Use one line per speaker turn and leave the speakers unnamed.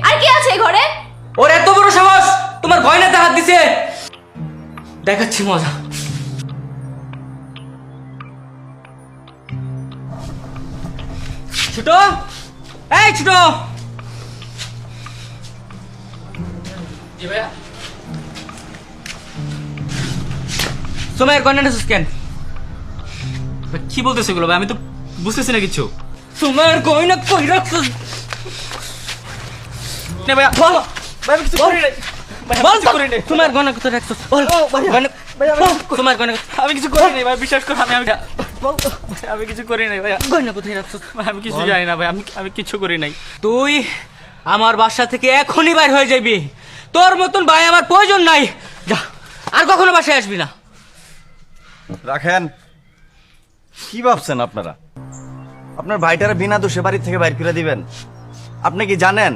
আর কি আছে এই ঘরে?
ওর এত বড় সাহস তোমার গয়নাতে হাত দিছে। দেখাচ্ছি মজা। ছোট, এই ছোট। জি ভাইয়া। সময়ের গয়নাটা কেন?
কি বলতেছে এগুলো ভাই? আমি তো বুঝতেছি না কিছু।
তোমার গয়না কই রাখছো?
না ভাইয়া,
বলো।
ভাই আমি কিছু করি নাই। ভাই আমি
বল
কিছু করি নাই।
তোমার গয়না কোথায় রাখছো? বল। গয়না তোমার গয়না
আমি কিছু করি নাই ভাই, বিশ্বাস করো। আমি কিছু করি নাই ভাইয়া।
গয়না কোথায় রাখছো?
ভাই আমি কিছু জানি না ভাই, আমি কিছু করি নাই।
তুই আমার বাসা থেকে এখনই বাইর হয়ে যাবি। তোর মতন ভাই আমার প্রয়োজন নাই। যা, আর কখনো বাসায় আসবি না।
রাখেন। কি ভাবছেন আপনারা? আপনার ভাইটারা বিনা দোষে বাড়ি থেকে বাইর করে দিবেন? আপনি কি জানেন